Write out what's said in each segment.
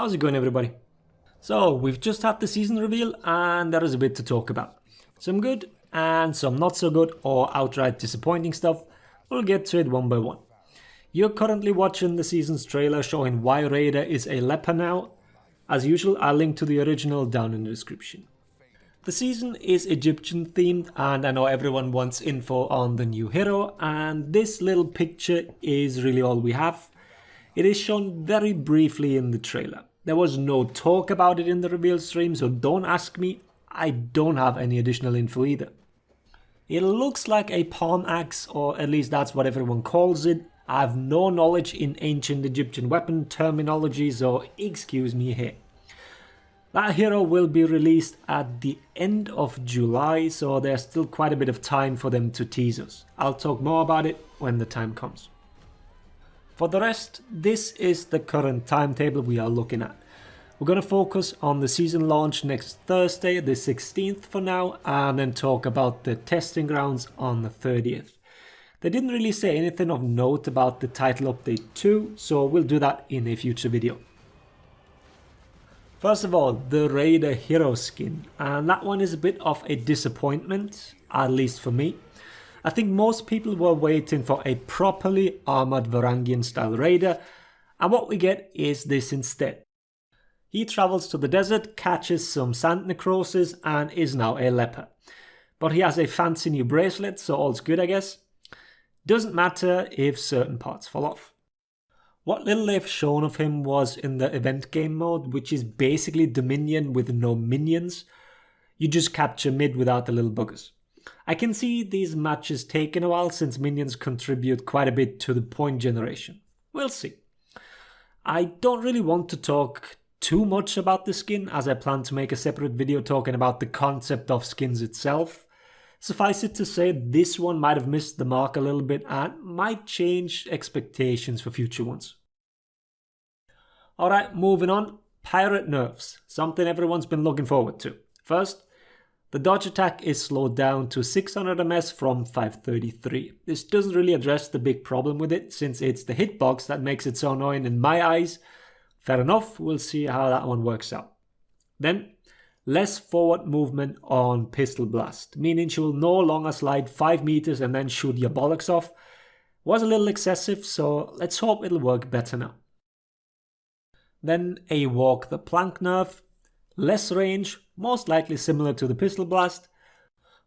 How's it going, everybody? So we've just had the season reveal and there is a bit to talk about. Some good and some not so good or outright disappointing stuff. We'll get to it one by one. You're currently watching the season's trailer showing why Raider is a leper now. As usual, I'll link to the original down in the description. The season is Egyptian themed and I know everyone wants info on the new hero, and this little picture is really all we have. It is shown very briefly in the trailer. There was no talk about it in the reveal stream, so don't ask me. I don't have any additional info either. It looks like a palm axe, or at least that's what everyone calls it. I have no knowledge in ancient Egyptian weapon terminology, so excuse me here. That hero will be released at the end of July, so there's still quite a bit of time for them to tease us. I'll talk more about it when the time comes. For the rest, this is the current timetable we are looking at. We're going to focus on the season launch next Thursday, the 16th for now, and then talk about the testing grounds on the 30th. They didn't really say anything of note about the title update 2, so we'll do that in a future video. First of all, the Raider hero skin, and that one is a bit of a disappointment, at least for me. I think most people were waiting for a properly armored Varangian style Raider, and what we get is this instead. He travels to the desert, catches some sand necrosis, and is now a leper. But he has a fancy new bracelet, so all's good, I guess. Doesn't matter if certain parts fall off. What little they've shown of him was in the event game mode, which is basically Dominion with no minions. You just capture mid without the little buggers. I can see these matches taking a while since minions contribute quite a bit to the point generation. We'll see. I don't really want to talk too much about the skin, as I plan to make a separate video talking about the concept of skins itself. Suffice it to say, this one might have missed the mark a little bit and might change expectations for future ones. Alright, moving on. Pirate nerfs, something everyone's been looking forward to. First, the dodge attack is slowed down to 600 ms from 533. This doesn't really address the big problem with it, since it's the hitbox that makes it so annoying in my eyes. Fair enough, we'll see how that one works out. Then, less forward movement on Pistol Blast, meaning she will no longer slide 5 meters and then shoot your bollocks off. Was a little excessive, so let's hope it'll work better now. Then a Walk the Plank nerf. Less range, most likely similar to the Pistol Blast.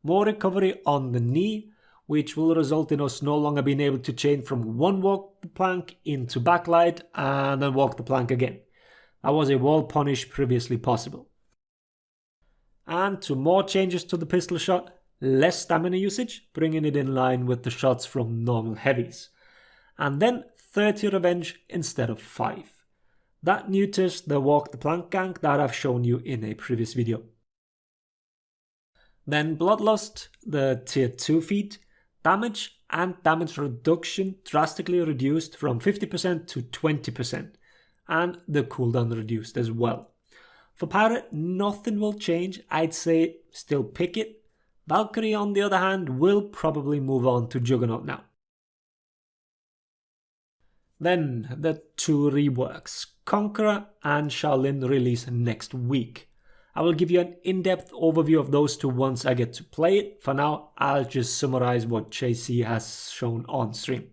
More recovery on the knee, which will result in us no longer being able to chain from one Walk the Plank into backlight and then Walk the Plank again. That was a wall punish previously possible. And 2 more changes to the pistol shot. Less stamina usage, bringing it in line with the shots from normal heavies. And then 30 revenge instead of 5. That neuters the Walk the Plank gank that I've shown you in a previous video. Then Bloodlust, the tier 2 feat, damage and damage reduction drastically reduced from 50% to 20%, and the cooldown reduced as well. For Pirate, nothing will change. I'd say still pick it. Valkyrie, on the other hand, will probably move on to Juggernaut now. Then the 2 reworks, Conqueror and Shaolin, release next week. I will give you an in-depth overview of those 2 once I get to play it. For now, I'll just summarize what JC has shown on stream.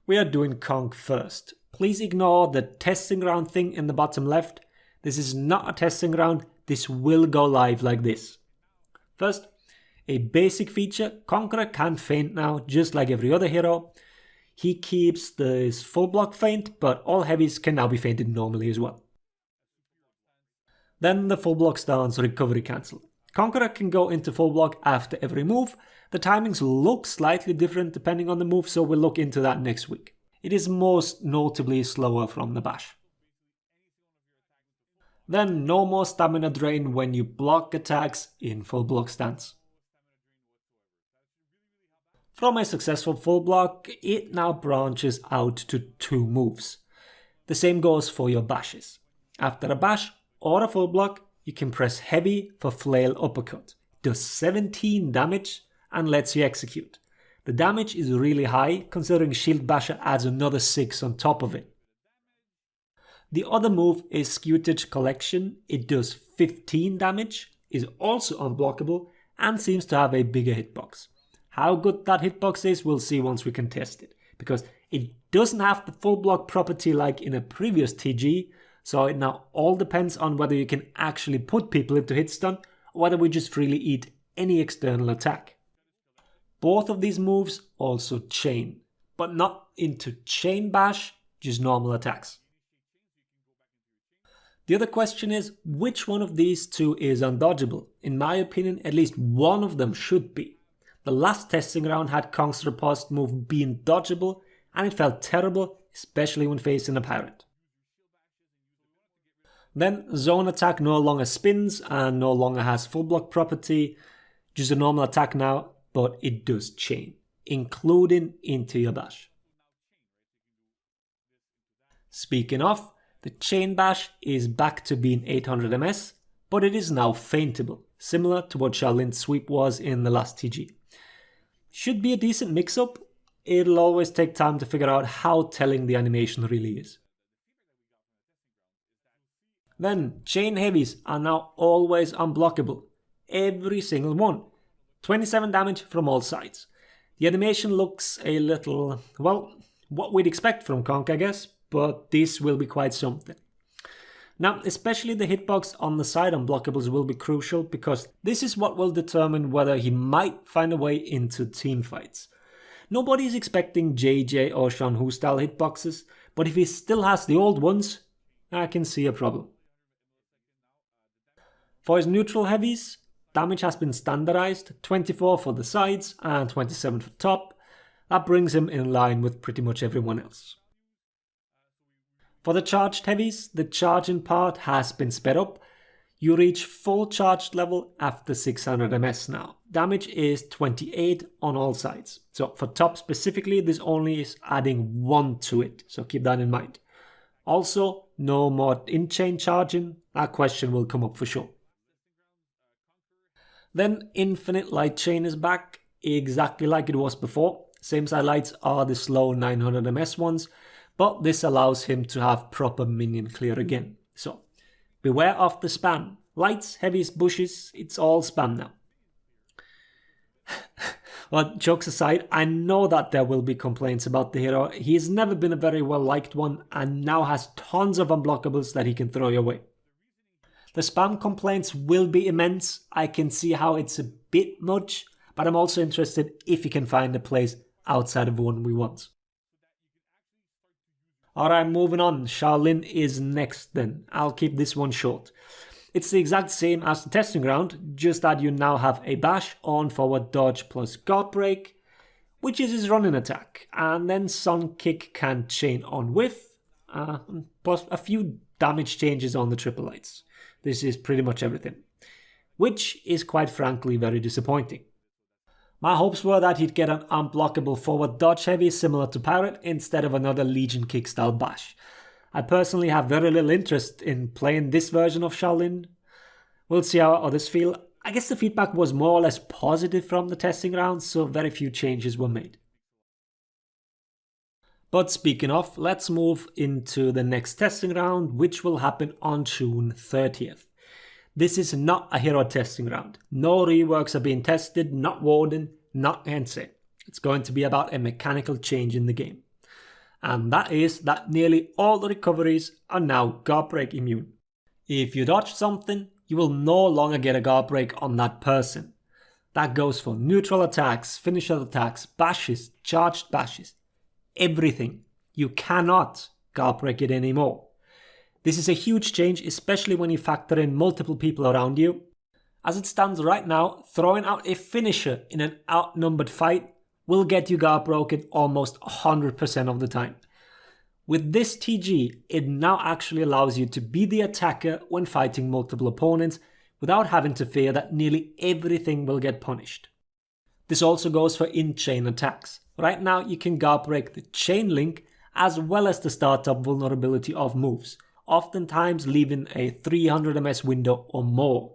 We are doing Conq first. Please ignore the testing ground thing in the bottom left. This is not a testing ground, this will go live like this. First, a basic feature, Conqueror can feint now, just like every other hero. He keeps this full block feint, but all heavies can now be feinted normally as well. Then the full block stance recovery cancel. Conqueror can go into full block after every move. The timings look slightly different depending on the move, so we'll look into that next week. It is most notably slower from the bash. Then no more stamina drain when you block attacks in full block stance. From a successful full block, it now branches out to 2 moves. The same goes for your bashes. After a bash or a full block, you can press heavy for flail uppercut. Does 17 damage and lets you execute. The damage is really high, considering Shield Basher adds another 6 on top of it. The other move is Scutage Collection. It does 15 damage, is also unblockable, and seems to have a bigger hitbox. How good that hitbox is, we'll see once we can test it, because it doesn't have the full block property like in a previous TG, so it now all depends on whether you can actually put people into hit stun, or whether we just freely eat any external attack. Both of these moves also chain, but not into chain bash, just normal attacks. The other question is, which one of these two is undodgeable? In my opinion, at least one of them should be. The last testing round had Conq's riposte move being dodgeable, and it felt terrible, especially when facing a pirate. Then zone attack no longer spins and no longer has full block property, just a normal attack now, but it does chain, including into your bash. Speaking of, the chain bash is back to being 800 ms, but it is now feintable, similar to what Shaolin sweep was in the last TG. Should be a decent mix-up, it'll always take time to figure out how telling the animation really is. Then, chain heavies are now always unblockable, every single one. 27 damage from all sides. The animation looks a little, well, what we'd expect from Conq, I guess, but this will be quite something. Now, especially the hitbox on the side unblockables will be crucial, because this is what will determine whether he might find a way into team fights. Nobody is expecting JJ or Shanhu style hitboxes, but if he still has the old ones, I can see a problem. For his neutral heavies, damage has been standardized, 24 for the sides and 27 for top. That brings him in line with pretty much everyone else. For the charged heavies, the charging part has been sped up. You reach full charged level after 600 ms now. Damage is 28 on all sides. So for top specifically, this only is adding 1 to it, so keep that in mind. Also, no more in-chain charging. That question will come up for sure. Then Infinite Light Chain is back, exactly like it was before. Same side lights are the slow 900 ms ones, but this allows him to have proper minion clear again. So, beware of the spam. Lights, heavies, bushes, it's all spam now. But jokes aside, I know that there will be complaints about the hero. He has never been a very well liked one and now has tons of unblockables that he can throw your way. The spam complaints will be immense. I can see how it's a bit much, but I'm also interested if he can find a place outside of the one we want. Alright, moving on. Shaolin is next then. I'll keep this one short. It's the exact same as the testing round, just that you now have a bash on forward dodge plus guard break, which is his running attack, and then Sun Kick can chain on whiff, plus a few damage changes on the triple lights. This is pretty much everything, which is quite frankly very disappointing. My hopes were that he'd get an unblockable forward dodge heavy similar to Pirate instead of another Legion kick style bash. I personally have very little interest in playing this version of Shaolin. We'll see how others feel. I guess the feedback was more or less positive from the testing rounds, so very few changes were made. But speaking of, let's move into the next testing round, which will happen on June 30th. This is not a hero testing round. No reworks are being tested, not Warden, not Hense. It's going to be about a mechanical change in the game. And that is that nearly all the recoveries are now guard break immune. If you dodge something, you will no longer get a guard break on that person. That goes for neutral attacks, finisher attacks, bashes, charged bashes, everything. You cannot guard break it anymore. This is a huge change, especially when you factor in multiple people around you. As it stands right now, throwing out a finisher in an outnumbered fight will get you guard broken almost 100% of the time. With this TG, it now actually allows you to be the attacker when fighting multiple opponents without having to fear that nearly everything will get punished. This also goes for in-chain attacks. Right now you can guard break the chain link as well as the startup vulnerability of moves, oftentimes leaving a 300 ms window or more.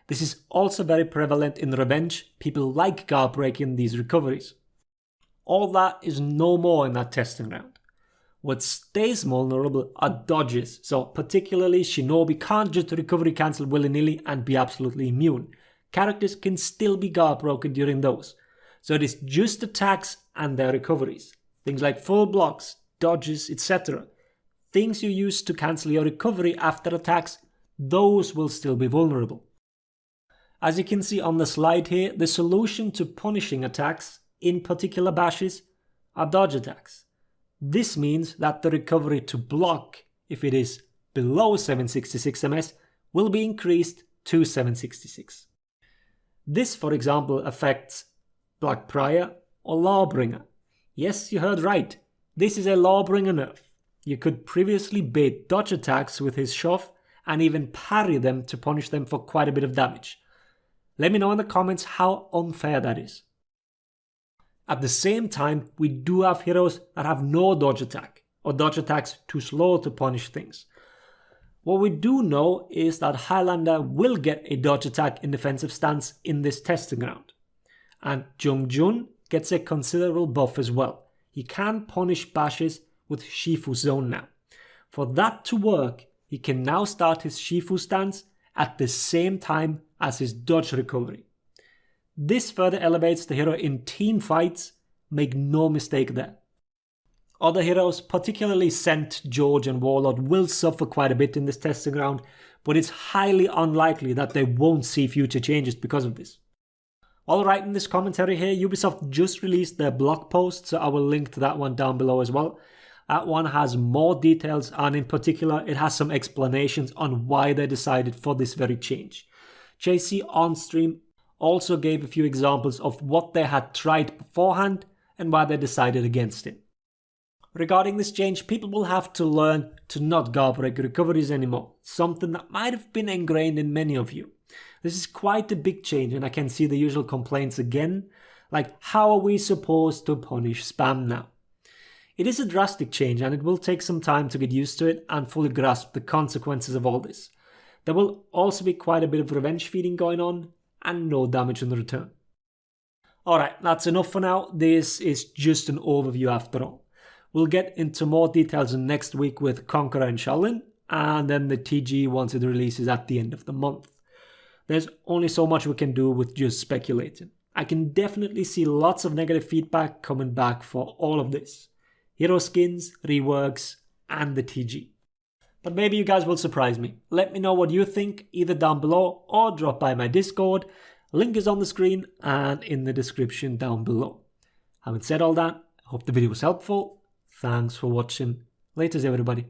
This is also very prevalent in Revenge. People like guard breaking these recoveries. All that is no more in that testing round. What stays vulnerable are dodges, so particularly Shinobi can't just recovery cancel willy-nilly and be absolutely immune. Characters can still be guard broken during those. So it is just attacks and their recoveries. Things like full blocks, dodges, etc. Things you use to cancel your recovery after attacks, those will still be vulnerable. As you can see on the slide here, the solution to punishing attacks, in particular bashes, are dodge attacks. This means that the recovery to block, if it is below 766 ms, will be increased to 766. This, for example, affects Black Prior or Lawbringer. Yes, you heard right. This is a Lawbringer nerf. You could previously bait dodge attacks with his shove and even parry them to punish them for quite a bit of damage. Let me know in the comments how unfair that is. At the same time, we do have heroes that have no dodge attack, or dodge attacks too slow to punish things. What we do know is that Highlander will get a dodge attack in defensive stance in this testing round. And Jung-Jun gets a considerable buff as well. He can punish bashes with Shifu Zone now. For that to work, he can now start his Shifu stance at the same time as his dodge recovery. This further elevates the hero in team fights, make no mistake there. Other heroes, particularly Scent, George and Warlord, will suffer quite a bit in this testing round, but it's highly unlikely that they won't see future changes because of this. Alright, in this commentary here, Ubisoft just released their blog post, so I will link to that one down below as well. That one has more details, and in particular it has some explanations on why they decided for this very change. JC on stream also gave a few examples of what they had tried beforehand and why they decided against it. Regarding this change, people will have to learn to not guard break recoveries anymore, something that might have been ingrained in many of you. This is quite a big change, and I can see the usual complaints again, like how are we supposed to punish spam now? It is a drastic change, and it will take some time to get used to it and fully grasp the consequences of all this. There will also be quite a bit of revenge feeding going on, and no damage in return. Alright, that's enough for now. This is just an overview after all. We'll get into more details next week with Conqueror and Shaolin, and then the TG once it releases at the end of the month. There's only so much we can do with just speculating. I can definitely see lots of negative feedback coming back for all of this. Hero skins, reworks, and the TG. But maybe you guys will surprise me. Let me know what you think either down below or drop by my Discord. Link is on the screen and in the description down below. Having said all that, I hope the video was helpful. Thanks for watching. Laters everybody.